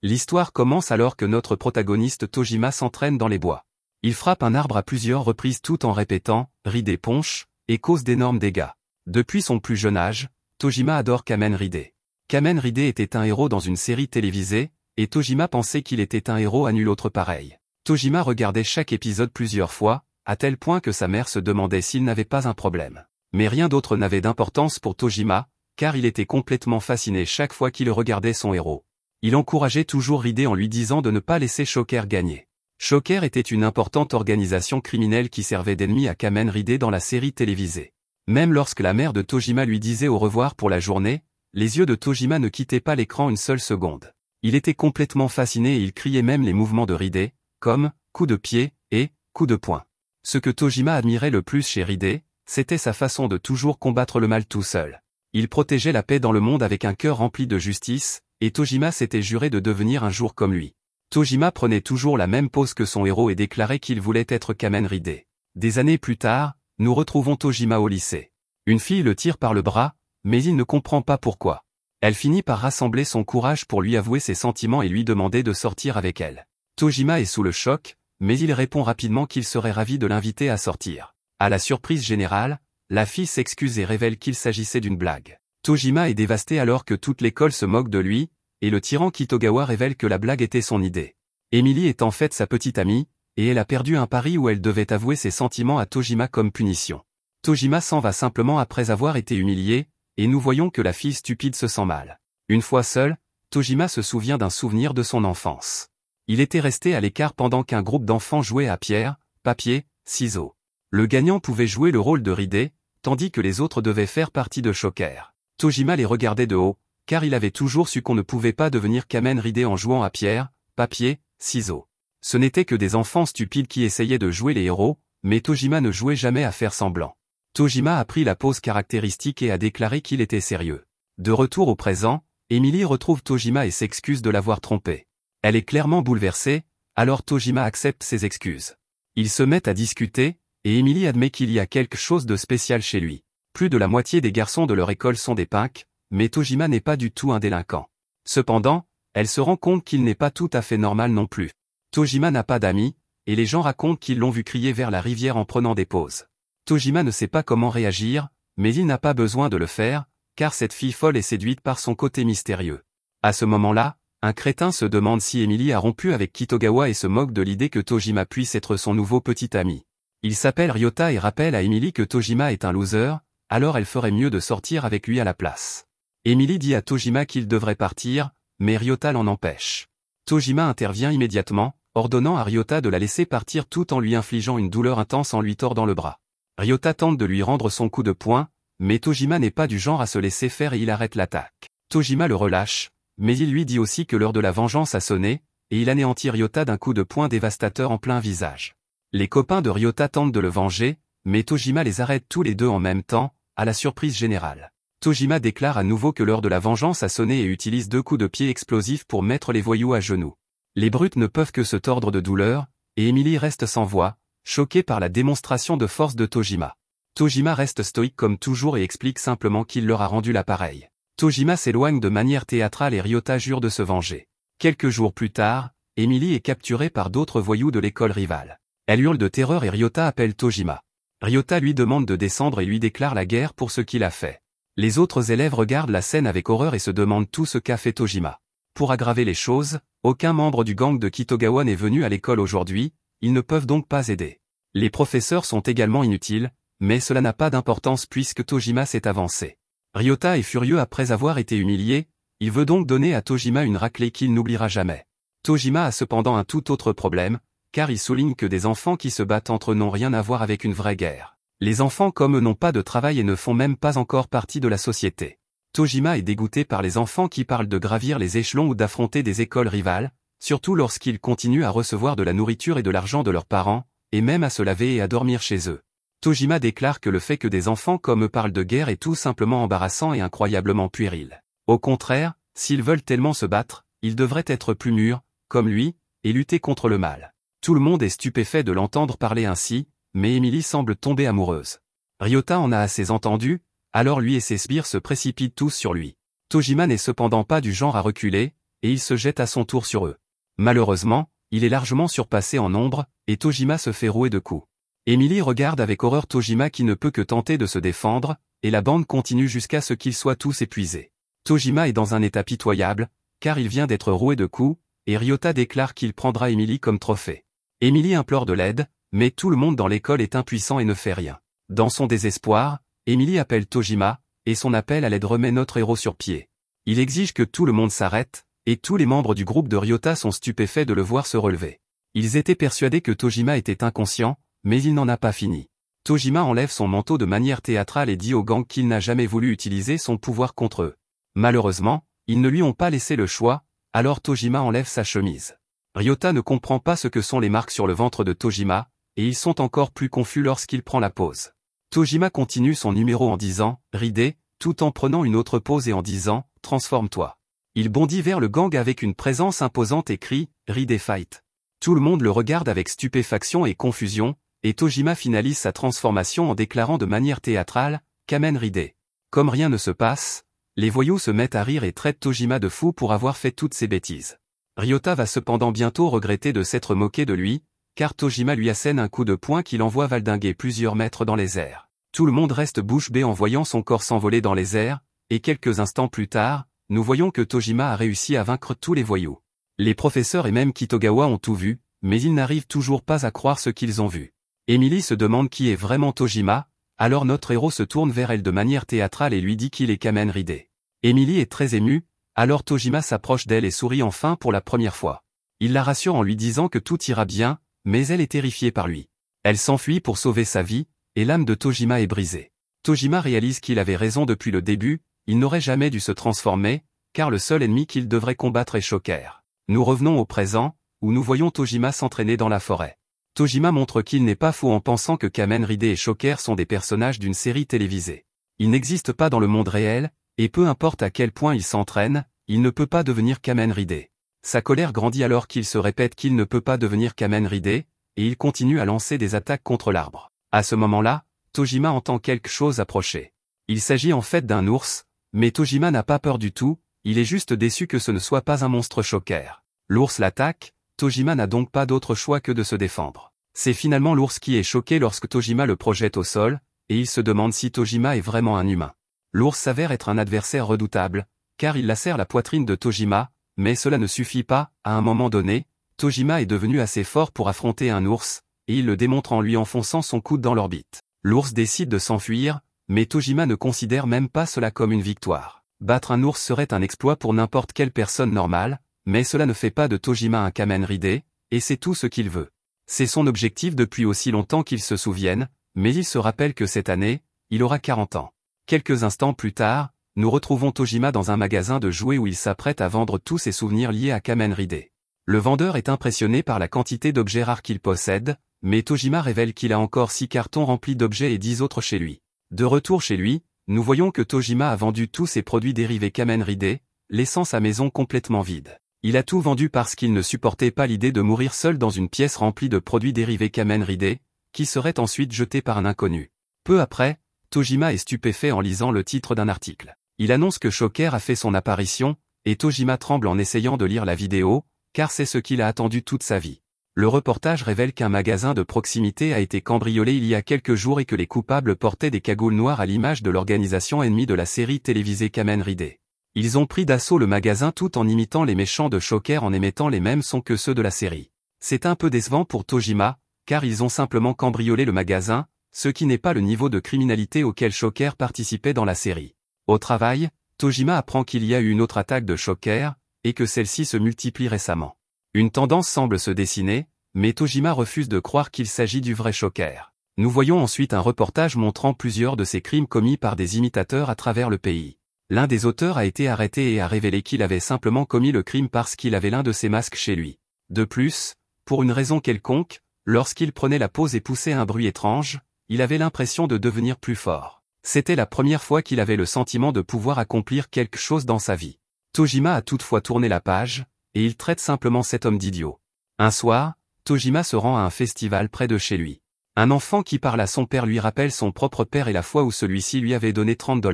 L'histoire commence alors que notre protagoniste Tojima s'entraîne dans les bois. Il frappe un arbre à plusieurs reprises tout en répétant « Ride Ponche » et cause d'énormes dégâts. Depuis son plus jeune âge, Tojima adore Kamen Ride. Kamen Ride était un héros dans une série télévisée, et Tojima pensait qu'il était un héros à nul autre pareil. Tojima regardait chaque épisode plusieurs fois, à tel point que sa mère se demandait s'il n'avait pas un problème. Mais rien d'autre n'avait d'importance pour Tojima, car il était complètement fasciné chaque fois qu'il regardait son héros. Il encourageait toujours Ride en lui disant de ne pas laisser Shocker gagner. Shocker était une importante organisation criminelle qui servait d'ennemi à Kamen Ride dans la série télévisée. Même lorsque la mère de Tojima lui disait au revoir pour la journée, les yeux de Tojima ne quittaient pas l'écran une seule seconde. Il était complètement fasciné et il criait même les mouvements de Ride, comme « coup de pied » et « coup de poing ». Ce que Tojima admirait le plus chez Ride, c'était sa façon de toujours combattre le mal tout seul. Il protégeait la paix dans le monde avec un cœur rempli de justice, et Tojima s'était juré de devenir un jour comme lui. Tojima prenait toujours la même pose que son héros et déclarait qu'il voulait être Kamen Ride. Des années plus tard, nous retrouvons Tojima au lycée. Une fille le tire par le bras, mais il ne comprend pas pourquoi. Elle finit par rassembler son courage pour lui avouer ses sentiments et lui demander de sortir avec elle. Tojima est sous le choc, mais il répond rapidement qu'il serait ravi de l'inviter à sortir. À la surprise générale, la fille s'excuse et révèle qu'il s'agissait d'une blague. Tojima est dévasté alors que toute l'école se moque de lui, et le tyran Kitogawa révèle que la blague était son idée. Emily est en fait sa petite amie, et elle a perdu un pari où elle devait avouer ses sentiments à Tojima comme punition. Tojima s'en va simplement après avoir été humilié, et nous voyons que la fille stupide se sent mal. Une fois seul, Tojima se souvient d'un souvenir de son enfance. Il était resté à l'écart pendant qu'un groupe d'enfants jouait à pierre, papier, ciseaux. Le gagnant pouvait jouer le rôle de Ride, tandis que les autres devaient faire partie de Shocker. Tojima les regardait de haut, car il avait toujours su qu'on ne pouvait pas devenir Kamen Ride en jouant à pierre, papier, ciseaux. Ce n'étaient que des enfants stupides qui essayaient de jouer les héros, mais Tojima ne jouait jamais à faire semblant. Tojima a pris la pose caractéristique et a déclaré qu'il était sérieux. De retour au présent, Emily retrouve Tojima et s'excuse de l'avoir trompé. Elle est clairement bouleversée, alors Tojima accepte ses excuses. Ils se mettent à discuter, et Emily admet qu'il y a quelque chose de spécial chez lui. Plus de la moitié des garçons de leur école sont des punks, mais Tojima n'est pas du tout un délinquant. Cependant, elle se rend compte qu'il n'est pas tout à fait normal non plus. Tojima n'a pas d'amis, et les gens racontent qu'ils l'ont vu crier vers la rivière en prenant des pauses. Tojima ne sait pas comment réagir, mais il n'a pas besoin de le faire, car cette fille folle est séduite par son côté mystérieux. À ce moment-là, un crétin se demande si Emily a rompu avec Kitogawa et se moque de l'idée que Tojima puisse être son nouveau petit ami. Il s'appelle Ryota et rappelle à Emily que Tojima est un loser, alors elle ferait mieux de sortir avec lui à la place. Emily dit à Tojima qu'il devrait partir, mais Ryota l'en empêche. Tojima intervient immédiatement, ordonnant à Ryota de la laisser partir tout en lui infligeant une douleur intense en lui tordant le bras. Ryota tente de lui rendre son coup de poing, mais Tojima n'est pas du genre à se laisser faire et il arrête l'attaque. Tojima le relâche, mais il lui dit aussi que l'heure de la vengeance a sonné, et il anéantit Ryota d'un coup de poing dévastateur en plein visage. Les copains de Ryota tentent de le venger, mais Tojima les arrête tous les deux en même temps, à la surprise générale. Tojima déclare à nouveau que l'heure de la vengeance a sonné et utilise 2 coups de pied explosifs pour mettre les voyous à genoux. Les brutes ne peuvent que se tordre de douleur, et Emily reste sans voix, choquée par la démonstration de force de Tojima. Tojima reste stoïque comme toujours et explique simplement qu'il leur a rendu l'appareil. Tojima s'éloigne de manière théâtrale et Ryota jure de se venger. Quelques jours plus tard, Emily est capturée par d'autres voyous de l'école rivale. Elle hurle de terreur et Ryota appelle Tojima. Ryota lui demande de descendre et lui déclare la guerre pour ce qu'il a fait. Les autres élèves regardent la scène avec horreur et se demandent tout ce qu'a fait Tojima. Pour aggraver les choses, aucun membre du gang de Kitogawa n'est venu à l'école aujourd'hui, ils ne peuvent donc pas aider. Les professeurs sont également inutiles, mais cela n'a pas d'importance puisque Tojima s'est avancé. Ryota est furieux après avoir été humilié, il veut donc donner à Tojima une raclée qu'il n'oubliera jamais. Tojima a cependant un tout autre problème, car il souligne que des enfants qui se battent entre eux n'ont rien à voir avec une vraie guerre. Les enfants comme eux n'ont pas de travail et ne font même pas encore partie de la société. Tojima est dégoûté par les enfants qui parlent de gravir les échelons ou d'affronter des écoles rivales, surtout lorsqu'ils continuent à recevoir de la nourriture et de l'argent de leurs parents, et même à se laver et à dormir chez eux. Tojima déclare que le fait que des enfants comme eux parlent de guerre est tout simplement embarrassant et incroyablement puéril. Au contraire, s'ils veulent tellement se battre, ils devraient être plus mûrs, comme lui, et lutter contre le mal. Tout le monde est stupéfait de l'entendre parler ainsi, mais Emily semble tomber amoureuse. Ryota en a assez entendu, alors lui et ses sbires se précipitent tous sur lui. Tojima n'est cependant pas du genre à reculer, et il se jette à son tour sur eux. Malheureusement, il est largement surpassé en nombre, et Tojima se fait rouer de coups. Emily regarde avec horreur Tojima qui ne peut que tenter de se défendre, et la bande continue jusqu'à ce qu'ils soient tous épuisés. Tojima est dans un état pitoyable, car il vient d'être roué de coups, et Ryota déclare qu'il prendra Emily comme trophée. Emily implore de l'aide, mais tout le monde dans l'école est impuissant et ne fait rien. Dans son désespoir, Emily appelle Tojima, et son appel à l'aide remet notre héros sur pied. Il exige que tout le monde s'arrête, et tous les membres du groupe de Ryota sont stupéfaits de le voir se relever. Ils étaient persuadés que Tojima était inconscient, mais il n'en a pas fini. Tojima enlève son manteau de manière théâtrale et dit au gang qu'il n'a jamais voulu utiliser son pouvoir contre eux. Malheureusement, ils ne lui ont pas laissé le choix, alors Tojima enlève sa chemise. Ryota ne comprend pas ce que sont les marques sur le ventre de Tojima, et ils sont encore plus confus lorsqu'il prend la pose. Tojima continue son numéro en disant « Ridé », tout en prenant une autre pose et en disant « Transforme-toi ». Il bondit vers le gang avec une présence imposante et crie « Ridé fight ». Tout le monde le regarde avec stupéfaction et confusion, et Tojima finalise sa transformation en déclarant de manière théâtrale « Kamen Ridé ». Comme rien ne se passe, les voyous se mettent à rire et traitent Tojima de fou pour avoir fait toutes ces bêtises. Ryota va cependant bientôt regretter de s'être moqué de lui, car Tojima lui assène un coup de poing qui l'envoie valdinguer plusieurs mètres dans les airs. Tout le monde reste bouche bée en voyant son corps s'envoler dans les airs, et quelques instants plus tard, nous voyons que Tojima a réussi à vaincre tous les voyous. Les professeurs et même Kitogawa ont tout vu, mais ils n'arrivent toujours pas à croire ce qu'ils ont vu. Emily se demande qui est vraiment Tojima, alors notre héros se tourne vers elle de manière théâtrale et lui dit qu'il est Kamen Ridé. Emily est très émue, alors Tojima s'approche d'elle et sourit enfin pour la première fois. Il la rassure en lui disant que tout ira bien, mais elle est terrifiée par lui. Elle s'enfuit pour sauver sa vie, et l'âme de Tojima est brisée. Tojima réalise qu'il avait raison depuis le début, il n'aurait jamais dû se transformer, car le seul ennemi qu'il devrait combattre est Shocker. Nous revenons au présent, où nous voyons Tojima s'entraîner dans la forêt. Tojima montre qu'il n'est pas fou en pensant que Kamen Ridé et Shocker sont des personnages d'une série télévisée. Ils n'existent pas dans le monde réel, et peu importe à quel point il s'entraîne, il ne peut pas devenir Kamen Ridé. Sa colère grandit alors qu'il se répète qu'il ne peut pas devenir Kamen Ridé, et il continue à lancer des attaques contre l'arbre. À ce moment-là, Tojima entend quelque chose approcher. Il s'agit en fait d'un ours, mais Tojima n'a pas peur du tout, il est juste déçu que ce ne soit pas un monstre Shocker. L'ours l'attaque, Tojima n'a donc pas d'autre choix que de se défendre. C'est finalement l'ours qui est choqué lorsque Tojima le projette au sol, et il se demande si Tojima est vraiment un humain. L'ours s'avère être un adversaire redoutable, car il lacère la poitrine de Tojima, mais cela ne suffit pas, à un moment donné, Tojima est devenu assez fort pour affronter un ours, et il le démontre en lui enfonçant son coude dans l'orbite. L'ours décide de s'enfuir, mais Tojima ne considère même pas cela comme une victoire. Battre un ours serait un exploit pour n'importe quelle personne normale, mais cela ne fait pas de Tojima un Kamen Ridé, et c'est tout ce qu'il veut. C'est son objectif depuis aussi longtemps qu'il se souvienne, mais il se rappelle que cette année, il aura 40 ans. Quelques instants plus tard, nous retrouvons Tojima dans un magasin de jouets où il s'apprête à vendre tous ses souvenirs liés à Kamen Ridé. Le vendeur est impressionné par la quantité d'objets rares qu'il possède, mais Tojima révèle qu'il a encore 6 cartons remplis d'objets et 10 autres chez lui. De retour chez lui, nous voyons que Tojima a vendu tous ses produits dérivés Kamen Ridé, laissant sa maison complètement vide. Il a tout vendu parce qu'il ne supportait pas l'idée de mourir seul dans une pièce remplie de produits dérivés Kamen Ridé, qui seraient ensuite jetés par un inconnu. Peu après, Tojima est stupéfait en lisant le titre d'un article. Il annonce que Shocker a fait son apparition, et Tojima tremble en essayant de lire la vidéo, car c'est ce qu'il a attendu toute sa vie. Le reportage révèle qu'un magasin de proximité a été cambriolé il y a quelques jours et que les coupables portaient des cagoules noires à l'image de l'organisation ennemie de la série télévisée Kamen Ridé. Ils ont pris d'assaut le magasin tout en imitant les méchants de Shocker en émettant les mêmes sons que ceux de la série. C'est un peu décevant pour Tojima, car ils ont simplement cambriolé le magasin, ce qui n'est pas le niveau de criminalité auquel Shocker participait dans la série. Au travail, Tojima apprend qu'il y a eu une autre attaque de Shocker, et que celle-ci se multiplie récemment. Une tendance semble se dessiner, mais Tojima refuse de croire qu'il s'agit du vrai Shocker. Nous voyons ensuite un reportage montrant plusieurs de ces crimes commis par des imitateurs à travers le pays. L'un des auteurs a été arrêté et a révélé qu'il avait simplement commis le crime parce qu'il avait l'un de ses masques chez lui. De plus, pour une raison quelconque, lorsqu'il prenait la pause et poussait un bruit étrange, il avait l'impression de devenir plus fort. C'était la première fois qu'il avait le sentiment de pouvoir accomplir quelque chose dans sa vie. Tojima a toutefois tourné la page, et il traite simplement cet homme d'idiot. Un soir, Tojima se rend à un festival près de chez lui. Un enfant qui parle à son père lui rappelle son propre père et la fois où celui-ci lui avait donné $30.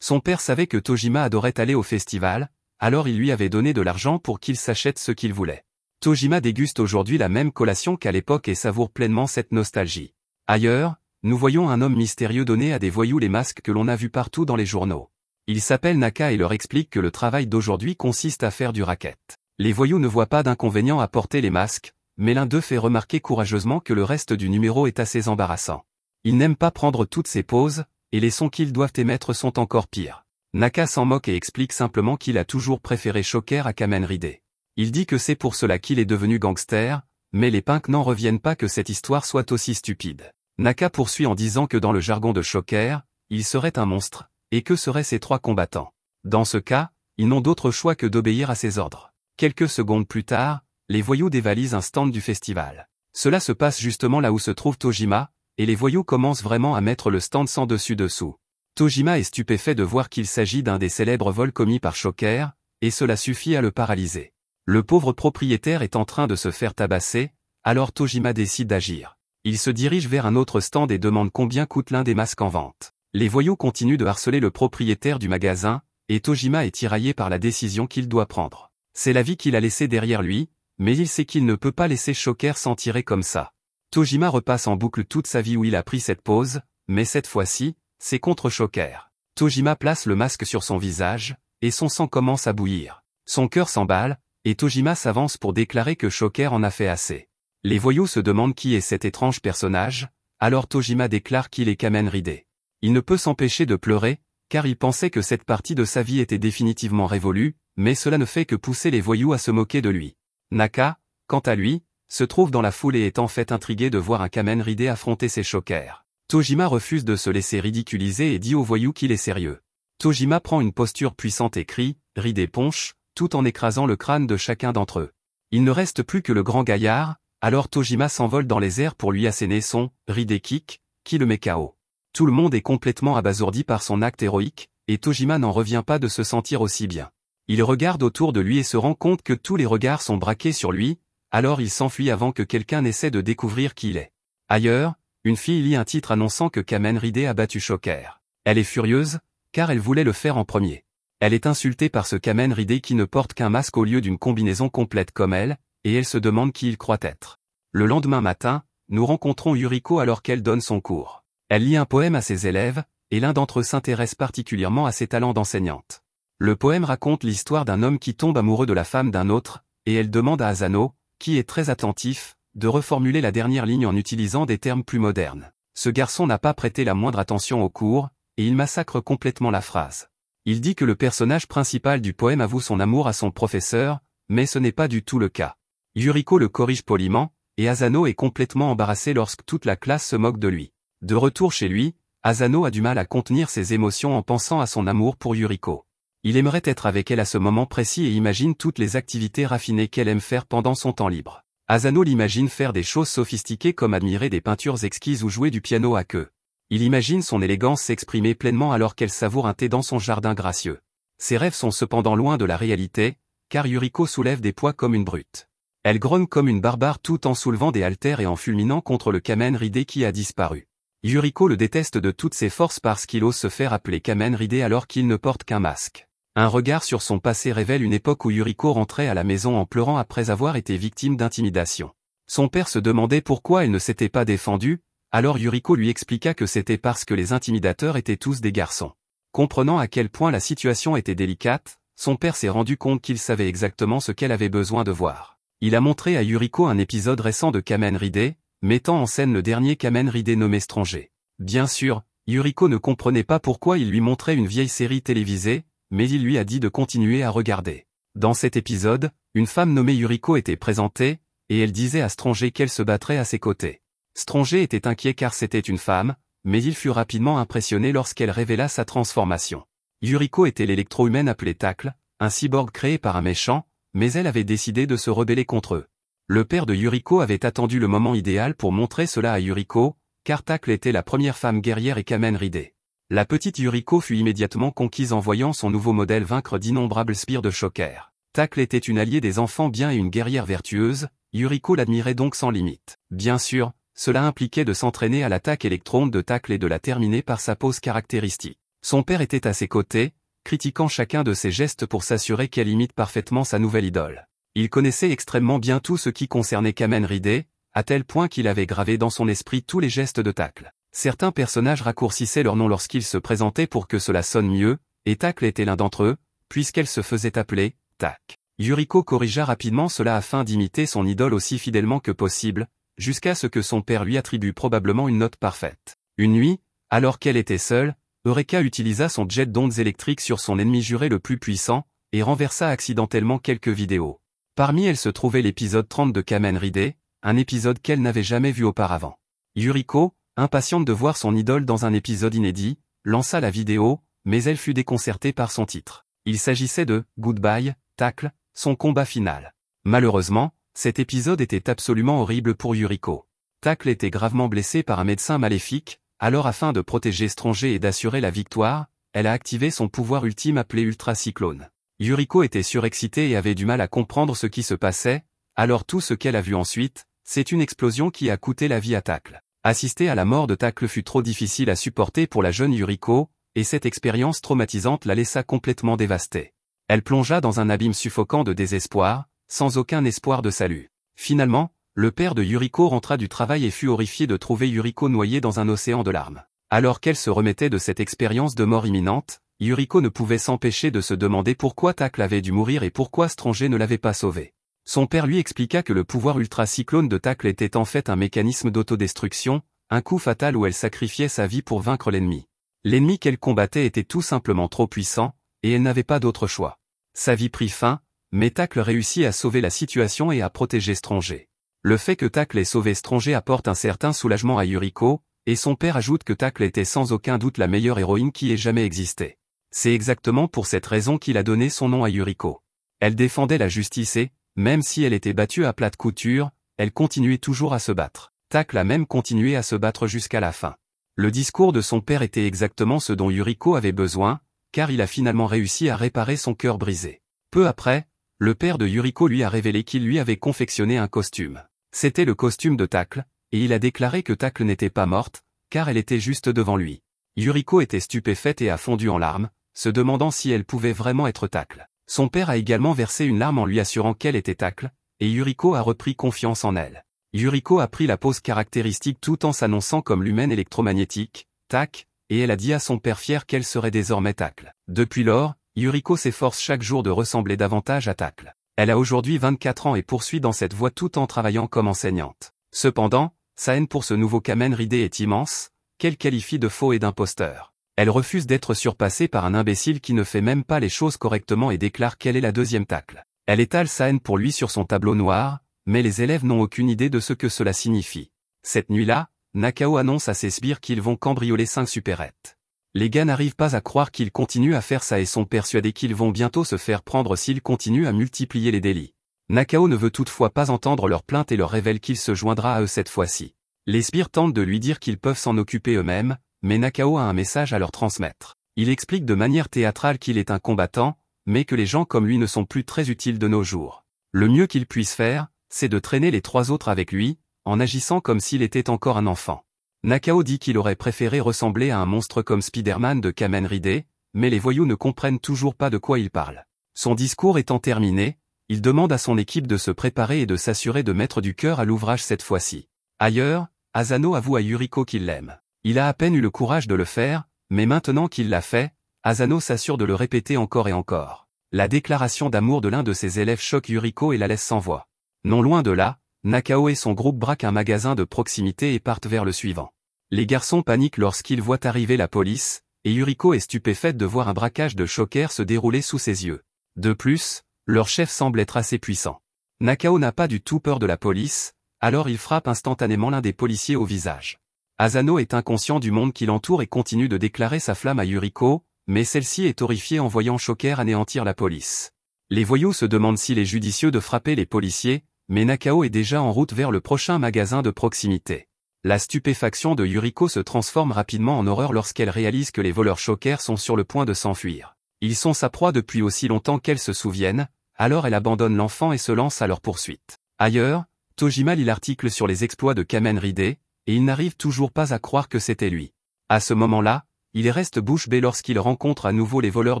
Son père savait que Tojima adorait aller au festival, alors il lui avait donné de l'argent pour qu'il s'achète ce qu'il voulait. Tojima déguste aujourd'hui la même collation qu'à l'époque et savoure pleinement cette nostalgie. Ailleurs, nous voyons un homme mystérieux donner à des voyous les masques que l'on a vus partout dans les journaux. Il s'appelle Naka et leur explique que le travail d'aujourd'hui consiste à faire du racket. Les voyous ne voient pas d'inconvénient à porter les masques, mais l'un d'eux fait remarquer courageusement que le reste du numéro est assez embarrassant. Il n'aime pas prendre toutes ces poses, et les sons qu'ils doivent émettre sont encore pires. Naka s'en moque et explique simplement qu'il a toujours préféré Shocker à Kamen Rider. Il dit que c'est pour cela qu'il est devenu gangster, mais les punks n'en reviennent pas que cette histoire soit aussi stupide. Naka poursuit en disant que dans le jargon de Shocker, il serait un monstre, et que seraient ces 3 combattants. Dans ce cas, ils n'ont d'autre choix que d'obéir à ses ordres. Quelques secondes plus tard, les voyous dévalisent un stand du festival. Cela se passe justement là où se trouve Tojima, et les voyous commencent vraiment à mettre le stand sans dessus-dessous. Tojima est stupéfait de voir qu'il s'agit d'un des célèbres vols commis par Shocker, et cela suffit à le paralyser. Le pauvre propriétaire est en train de se faire tabasser, alors Tojima décide d'agir. Il se dirige vers un autre stand et demande combien coûte l'un des masques en vente. Les voyous continuent de harceler le propriétaire du magasin, et Tojima est tiraillé par la décision qu'il doit prendre. C'est la vie qu'il a laissée derrière lui, mais il sait qu'il ne peut pas laisser Shocker s'en tirer comme ça. Tojima repasse en boucle toute sa vie où il a pris cette pose, mais cette fois-ci, c'est contre Shocker. Tojima place le masque sur son visage, et son sang commence à bouillir. Son cœur s'emballe, et Tojima s'avance pour déclarer que Shocker en a fait assez. Les voyous se demandent qui est cet étrange personnage, alors Tojima déclare qu'il est Kamen Rider. Il ne peut s'empêcher de pleurer, car il pensait que cette partie de sa vie était définitivement révolue, mais cela ne fait que pousser les voyous à se moquer de lui. Naka, quant à lui, se trouve dans la foule et est en fait intrigué de voir un Kamen Rider affronter ses Shocker. Tojima refuse de se laisser ridiculiser et dit aux voyous qu'il est sérieux. Tojima prend une posture puissante et crie « Rider Ponche », tout en écrasant le crâne de chacun d'entre eux. Il ne reste plus que le grand gaillard, alors Tojima s'envole dans les airs pour lui asséner son « Rider Kick », qui le met KO. Tout le monde est complètement abasourdi par son acte héroïque, et Tojima n'en revient pas de se sentir aussi bien. Il regarde autour de lui et se rend compte que tous les regards sont braqués sur lui, alors il s'enfuit avant que quelqu'un n'essaie de découvrir qui il est. Ailleurs, une fille lit un titre annonçant que Kamen Rider a battu Shocker. Elle est furieuse, car elle voulait le faire en premier. Elle est insultée par ce Kamen Rider qui ne porte qu'un masque au lieu d'une combinaison complète comme elle, et elle se demande qui il croit être. Le lendemain matin, nous rencontrons Yuriko alors qu'elle donne son cours. Elle lit un poème à ses élèves, et l'un d'entre eux s'intéresse particulièrement à ses talents d'enseignante. Le poème raconte l'histoire d'un homme qui tombe amoureux de la femme d'un autre, et elle demande à Asano, qui est très attentif, de reformuler la dernière ligne en utilisant des termes plus modernes. Ce garçon n'a pas prêté la moindre attention au cours, et il massacre complètement la phrase. Il dit que le personnage principal du poème avoue son amour à son professeur, mais ce n'est pas du tout le cas. Yuriko le corrige poliment, et Asano est complètement embarrassé lorsque toute la classe se moque de lui. De retour chez lui, Asano a du mal à contenir ses émotions en pensant à son amour pour Yuriko. Il aimerait être avec elle à ce moment précis et imagine toutes les activités raffinées qu'elle aime faire pendant son temps libre. Asano l'imagine faire des choses sophistiquées comme admirer des peintures exquises ou jouer du piano à queue. Il imagine son élégance s'exprimer pleinement alors qu'elle savoure un thé dans son jardin gracieux. Ses rêves sont cependant loin de la réalité, car Yuriko soulève des poids comme une brute. Elle grogne comme une barbare tout en soulevant des haltères et en fulminant contre le Kamen Rider qui a disparu. Yuriko le déteste de toutes ses forces parce qu'il ose se faire appeler Kamen Rider alors qu'il ne porte qu'un masque. Un regard sur son passé révèle une époque où Yuriko rentrait à la maison en pleurant après avoir été victime d'intimidation. Son père se demandait pourquoi elle ne s'était pas défendue, alors Yuriko lui expliqua que c'était parce que les intimidateurs étaient tous des garçons. Comprenant à quel point la situation était délicate, son père s'est rendu compte qu'il savait exactement ce qu'elle avait besoin de voir. Il a montré à Yuriko un épisode récent de Kamen Rider, mettant en scène le dernier Kamen Rider nommé Stranger. Bien sûr, Yuriko ne comprenait pas pourquoi il lui montrait une vieille série télévisée, mais il lui a dit de continuer à regarder. Dans cet épisode, une femme nommée Yuriko était présentée, et elle disait à Stranger qu'elle se battrait à ses côtés. Stranger était inquiet car c'était une femme, mais il fut rapidement impressionné lorsqu'elle révéla sa transformation. Yuriko était l'électro-humaine appelée Tacle, un cyborg créé par un méchant, mais elle avait décidé de se rebeller contre eux. Le père de Yuriko avait attendu le moment idéal pour montrer cela à Yuriko, car Tacle était la première femme guerrière et Kamen Rider. La petite Yuriko fut immédiatement conquise en voyant son nouveau modèle vaincre d'innombrables spires de Shocker. Tacle était une alliée des enfants bien et une guerrière vertueuse, Yuriko l'admirait donc sans limite. Bien sûr, cela impliquait de s'entraîner à l'attaque électronde de Tacle et de la terminer par sa pose caractéristique. Son père était à ses côtés, critiquant chacun de ses gestes pour s'assurer qu'elle imite parfaitement sa nouvelle idole. Il connaissait extrêmement bien tout ce qui concernait Kamen Rider, à tel point qu'il avait gravé dans son esprit tous les gestes de Tacle. Certains personnages raccourcissaient leur nom lorsqu'ils se présentaient pour que cela sonne mieux, et Tacle était l'un d'entre eux, puisqu'elle se faisait appeler Tac. Yuriko corrigea rapidement cela afin d'imiter son idole aussi fidèlement que possible, jusqu'à ce que son père lui attribue probablement une note parfaite. Une nuit, alors qu'elle était seule, Eureka utilisa son jet d'ondes électriques sur son ennemi juré le plus puissant, et renversa accidentellement quelques vidéos. Parmi elles se trouvait l'épisode 30 de Kamen Rider, un épisode qu'elle n'avait jamais vu auparavant. Yuriko, impatiente de voir son idole dans un épisode inédit, lança la vidéo, mais elle fut déconcertée par son titre. Il s'agissait de « Goodbye, Tacle », son combat final. Malheureusement, cet épisode était absolument horrible pour Yuriko. Tacle était gravement blessé par un médecin maléfique, alors afin de protéger Stranger et d'assurer la victoire, elle a activé son pouvoir ultime appelé Ultra Cyclone. Yuriko était surexcitée et avait du mal à comprendre ce qui se passait, alors tout ce qu'elle a vu ensuite, c'est une explosion qui a coûté la vie à Tacle. Assister à la mort de Tacle fut trop difficile à supporter pour la jeune Yuriko, et cette expérience traumatisante la laissa complètement dévastée. Elle plongea dans un abîme suffocant de désespoir, sans aucun espoir de salut. Finalement, le père de Yuriko rentra du travail et fut horrifié de trouver Yuriko noyée dans un océan de larmes. Alors qu'elle se remettait de cette expérience de mort imminente, Yuriko ne pouvait s'empêcher de se demander pourquoi Tacle avait dû mourir et pourquoi Stranger ne l'avait pas sauvée. Son père lui expliqua que le pouvoir ultra-cyclone de Tacle était en fait un mécanisme d'autodestruction, un coup fatal où elle sacrifiait sa vie pour vaincre l'ennemi. L'ennemi qu'elle combattait était tout simplement trop puissant, et elle n'avait pas d'autre choix. Sa vie prit fin, mais Tacle réussit à sauver la situation et à protéger Stranger. Le fait que Tacle ait sauvé Stranger apporte un certain soulagement à Yuriko, et son père ajoute que Tacle était sans aucun doute la meilleure héroïne qui ait jamais existé. C'est exactement pour cette raison qu'il a donné son nom à Yuriko. Elle défendait la justice et, même si elle était battue à plate couture, elle continuait toujours à se battre. Tacle a même continué à se battre jusqu'à la fin. Le discours de son père était exactement ce dont Yuriko avait besoin, car il a finalement réussi à réparer son cœur brisé. Peu après, le père de Yuriko lui a révélé qu'il lui avait confectionné un costume. C'était le costume de Tacle, et il a déclaré que Tacle n'était pas morte, car elle était juste devant lui. Yuriko était stupéfaite et a fondu en larmes, se demandant si elle pouvait vraiment être Tacle. Son père a également versé une larme en lui assurant qu'elle était Tacle, et Yuriko a repris confiance en elle. Yuriko a pris la pose caractéristique tout en s'annonçant comme l'humaine électromagnétique, Tac, et elle a dit à son père fier qu'elle serait désormais Tacle. Depuis lors, Yuriko s'efforce chaque jour de ressembler davantage à Tacle. Elle a aujourd'hui 24 ans et poursuit dans cette voie tout en travaillant comme enseignante. Cependant, sa haine pour ce nouveau Kamen Rider est immense, qu'elle qualifie de faux et d'imposteur. Elle refuse d'être surpassée par un imbécile qui ne fait même pas les choses correctement et déclare qu'elle est la deuxième Tacle. Elle étale sa haine pour lui sur son tableau noir, mais les élèves n'ont aucune idée de ce que cela signifie. Cette nuit-là, Nakao annonce à ses sbires qu'ils vont cambrioler 5 supérettes. Les gars n'arrivent pas à croire qu'ils continuent à faire ça et sont persuadés qu'ils vont bientôt se faire prendre s'ils continuent à multiplier les délits. Nakao ne veut toutefois pas entendre leurs plaintes et leur révèle qu'il se joindra à eux cette fois-ci. Les sbires tentent de lui dire qu'ils peuvent s'en occuper eux-mêmes, mais Nakao a un message à leur transmettre. Il explique de manière théâtrale qu'il est un combattant, mais que les gens comme lui ne sont plus très utiles de nos jours. Le mieux qu'il puisse faire, c'est de traîner les 3 autres avec lui, en agissant comme s'il était encore un enfant. Nakao dit qu'il aurait préféré ressembler à un monstre comme Spider-Man de Kamen Rider, mais les voyous ne comprennent toujours pas de quoi il parle. Son discours étant terminé, il demande à son équipe de se préparer et de s'assurer de mettre du cœur à l'ouvrage cette fois-ci. Ailleurs, Asano avoue à Yuriko qu'il l'aime. Il a à peine eu le courage de le faire, mais maintenant qu'il l'a fait, Asano s'assure de le répéter encore et encore. La déclaration d'amour de l'un de ses élèves choque Yuriko et la laisse sans voix. Non loin de là, Nakao et son groupe braquent un magasin de proximité et partent vers le suivant. Les garçons paniquent lorsqu'ils voient arriver la police, et Yuriko est stupéfaite de voir un braquage de choker se dérouler sous ses yeux. De plus, leur chef semble être assez puissant. Nakao n'a pas du tout peur de la police, alors il frappe instantanément l'un des policiers au visage. Asano est inconscient du monde qui l'entoure et continue de déclarer sa flamme à Yuriko, mais celle-ci est horrifiée en voyant Choker anéantir la police. Les voyous se demandent s'il est judicieux de frapper les policiers, mais Nakao est déjà en route vers le prochain magasin de proximité. La stupéfaction de Yuriko se transforme rapidement en horreur lorsqu'elle réalise que les voleurs Choker sont sur le point de s'enfuir. Ils sont sa proie depuis aussi longtemps qu'elle se souvienne, alors elle abandonne l'enfant et se lance à leur poursuite. Ailleurs, Tojima lit l'article sur les exploits de Kamen Rider, et il n'arrive toujours pas à croire que c'était lui. À ce moment-là, Il reste bouche bée lorsqu'il rencontre à nouveau les voleurs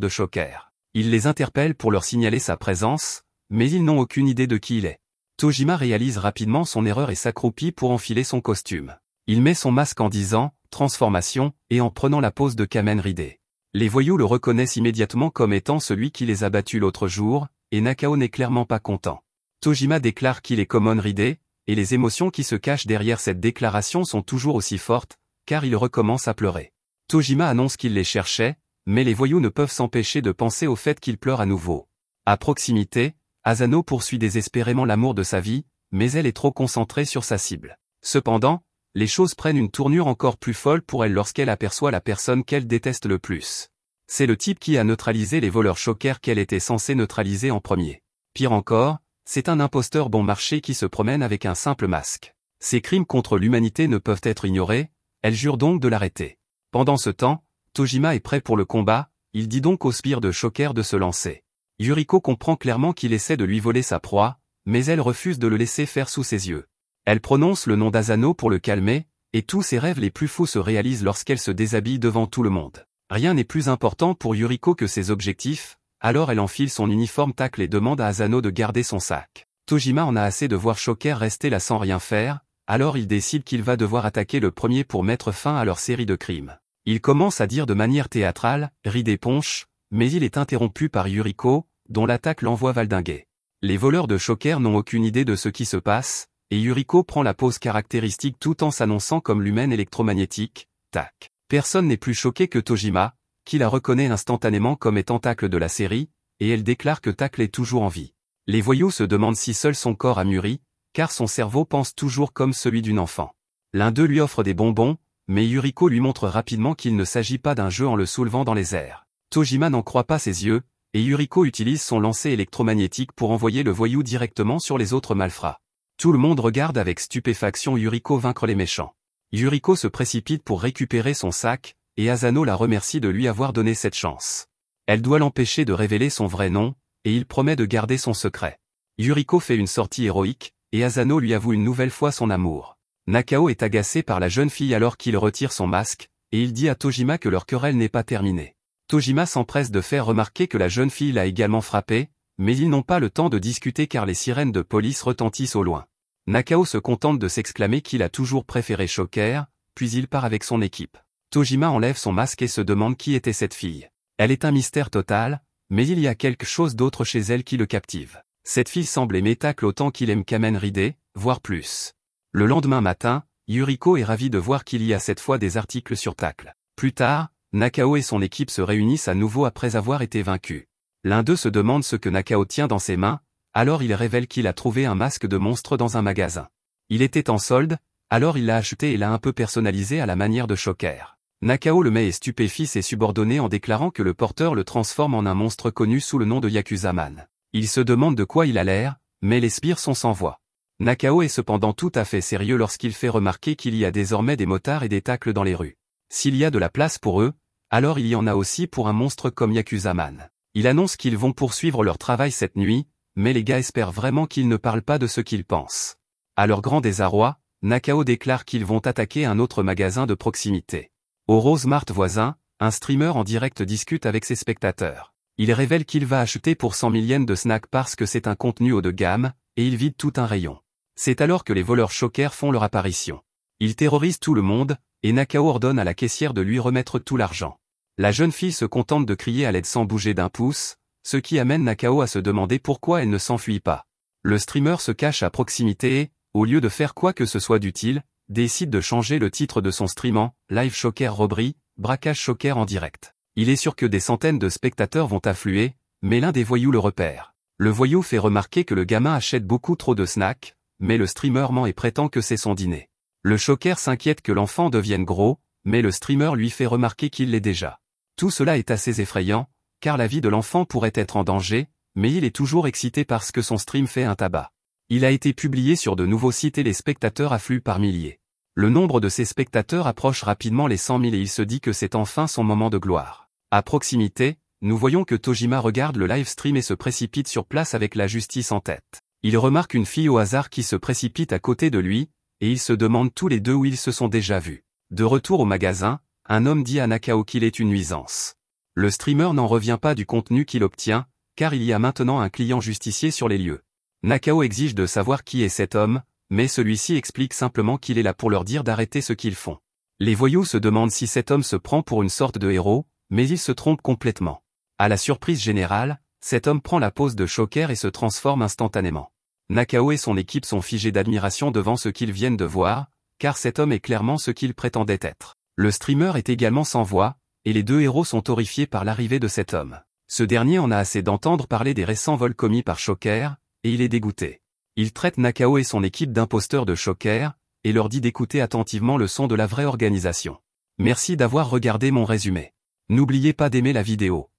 de Shocker. Il les interpelle pour leur signaler sa présence, mais ils n'ont aucune idée de qui il est. Tojima réalise rapidement son erreur et s'accroupit pour enfiler son costume. Il met son masque en disant « Transformation » et en prenant la pose de Kamen Rider. Les voyous le reconnaissent immédiatement comme étant celui qui les a battus l'autre jour, et Nakao n'est clairement pas content. Tojima déclare qu'il est Kamen Rider, et les émotions qui se cachent derrière cette déclaration sont toujours aussi fortes, car il recommence à pleurer. Tojima annonce qu'il les cherchait, mais les voyous ne peuvent s'empêcher de penser au fait qu'il pleure à nouveau. À proximité, Asano poursuit désespérément l'amour de sa vie, mais elle est trop concentrée sur sa cible. Cependant, les choses prennent une tournure encore plus folle pour elle lorsqu'elle aperçoit la personne qu'elle déteste le plus. C'est le type qui a neutralisé les voleurs Shocker qu'elle était censée neutraliser en premier. Pire encore, c'est un imposteur bon marché qui se promène avec un simple masque. Ses crimes contre l'humanité ne peuvent être ignorés, elle jure donc de l'arrêter. Pendant ce temps, Tojima est prêt pour le combat, il dit donc au sbire de Shocker de se lancer. Yuriko comprend clairement qu'il essaie de lui voler sa proie, mais elle refuse de le laisser faire sous ses yeux. Elle prononce le nom d'Asano pour le calmer, et tous ses rêves les plus fous se réalisent lorsqu'elle se déshabille devant tout le monde. Rien n'est plus important pour Yuriko que ses objectifs, alors elle enfile son uniforme tacle et demande à Asano de garder son sac. Tojima en a assez de voir Shocker rester là sans rien faire, alors il décide qu'il va devoir attaquer le premier pour mettre fin à leur série de crimes. Il commence à dire de manière théâtrale, « Ride Ponche », mais il est interrompu par Yuriko, dont l'attaque l'envoie valdinguer. Les voleurs de Shocker n'ont aucune idée de ce qui se passe, et Yuriko prend la pose caractéristique tout en s'annonçant comme l'humaine électromagnétique, tac. Personne n'est plus choqué que Tojima, qui la reconnaît instantanément comme étant Tacle de la série, et elle déclare que Tacle est toujours en vie. Les voyous se demandent si seul son corps a mûri, car son cerveau pense toujours comme celui d'une enfant. L'un d'eux lui offre des bonbons, mais Yuriko lui montre rapidement qu'il ne s'agit pas d'un jeu en le soulevant dans les airs. Tojima n'en croit pas ses yeux, et Yuriko utilise son lancer électromagnétique pour envoyer le voyou directement sur les autres malfrats. Tout le monde regarde avec stupéfaction Yuriko vaincre les méchants. Yuriko se précipite pour récupérer son sac, et Asano la remercie de lui avoir donné cette chance. Elle doit l'empêcher de révéler son vrai nom, et il promet de garder son secret. Yuriko fait une sortie héroïque, et Asano lui avoue une nouvelle fois son amour. Nakao est agacé par la jeune fille alors qu'il retire son masque, et il dit à Tojima que leur querelle n'est pas terminée. Tojima s'empresse de faire remarquer que la jeune fille l'a également frappé, mais ils n'ont pas le temps de discuter car les sirènes de police retentissent au loin. Nakao se contente de s'exclamer qu'il a toujours préféré Shocker, puis il part avec son équipe. Tojima enlève son masque et se demande qui était cette fille. Elle est un mystère total, mais il y a quelque chose d'autre chez elle qui le captive. Cette fille semble aimer Tacle autant qu'il aime Kamen Rider, voire plus. Le lendemain matin, Yuriko est ravie de voir qu'il y a cette fois des articles sur Tacle. Plus tard, Nakao et son équipe se réunissent à nouveau après avoir été vaincus. L'un d'eux se demande ce que Nakao tient dans ses mains, alors il révèle qu'il a trouvé un masque de monstre dans un magasin. Il était en solde, alors il l'a acheté et l'a un peu personnalisé à la manière de Shocker. Nakao le met et stupéfie ses subordonnés en déclarant que le porteur le transforme en un monstre connu sous le nom de Yakuza-man. Il se demande de quoi il a l'air, mais les sbires sont sans voix. Nakao est cependant tout à fait sérieux lorsqu'il fait remarquer qu'il y a désormais des motards et des tacles dans les rues. S'il y a de la place pour eux, alors il y en a aussi pour un monstre comme Yakuza-man. Il annonce qu'ils vont poursuivre leur travail cette nuit, mais les gars espèrent vraiment qu'ils ne parlent pas de ce qu'ils pensent. À leur grand désarroi, Nakao déclare qu'ils vont attaquer un autre magasin de proximité. Au Rosemart voisin, un streamer en direct discute avec ses spectateurs. Il révèle qu'il va acheter pour 100 000 yens de snacks parce que c'est un contenu haut de gamme, et il vide tout un rayon. C'est alors que les voleurs Shocker font leur apparition. Ils terrorisent tout le monde, et Nakao ordonne à la caissière de lui remettre tout l'argent. La jeune fille se contente de crier à l'aide sans bouger d'un pouce, ce qui amène Nakao à se demander pourquoi elle ne s'enfuit pas. Le streamer se cache à proximité et, au lieu de faire quoi que ce soit d'utile, décide de changer le titre de son stream en « Live Shocker Robbery, braquage Shocker en direct ». Il est sûr que des centaines de spectateurs vont affluer, mais l'un des voyous le repère. Le voyou fait remarquer que le gamin achète beaucoup trop de snacks, mais le streamer ment et prétend que c'est son dîner. Le Shocker s'inquiète que l'enfant devienne gros, mais le streamer lui fait remarquer qu'il l'est déjà. Tout cela est assez effrayant, car la vie de l'enfant pourrait être en danger, mais il est toujours excité parce que son stream fait un tabac. Il a été publié sur de nouveaux sites et les spectateurs affluent par milliers. Le nombre de ces spectateurs approche rapidement les 100 000 et il se dit que c'est enfin son moment de gloire. À proximité, nous voyons que Tojima regarde le live stream et se précipite sur place avec la justice en tête. Il remarque une fille au hasard qui se précipite à côté de lui, et ils se demandent tous les deux où ils se sont déjà vus. De retour au magasin, Un homme dit à Nakao qu'il est une nuisance. Le streamer n'en revient pas du contenu qu'il obtient, car il y a maintenant un client justicier sur les lieux. Nakao exige de savoir qui est cet homme, mais celui-ci explique simplement qu'il est là pour leur dire d'arrêter ce qu'ils font. Les voyous se demandent si cet homme se prend pour une sorte de héros, mais il se trompe complètement. À la surprise générale, cet homme prend la pose de Shocker et se transforme instantanément. Nakao et son équipe sont figés d'admiration devant ce qu'ils viennent de voir, car cet homme est clairement ce qu'il prétendait être. Le streamer est également sans voix, et les deux héros sont horrifiés par l'arrivée de cet homme. Ce dernier en a assez d'entendre parler des récents vols commis par Shocker, et il est dégoûté. Il traite Nakao et son équipe d'imposteurs de Shocker, et leur dit d'écouter attentivement le son de la vraie organisation. Merci d'avoir regardé mon résumé. N'oubliez pas d'aimer la vidéo.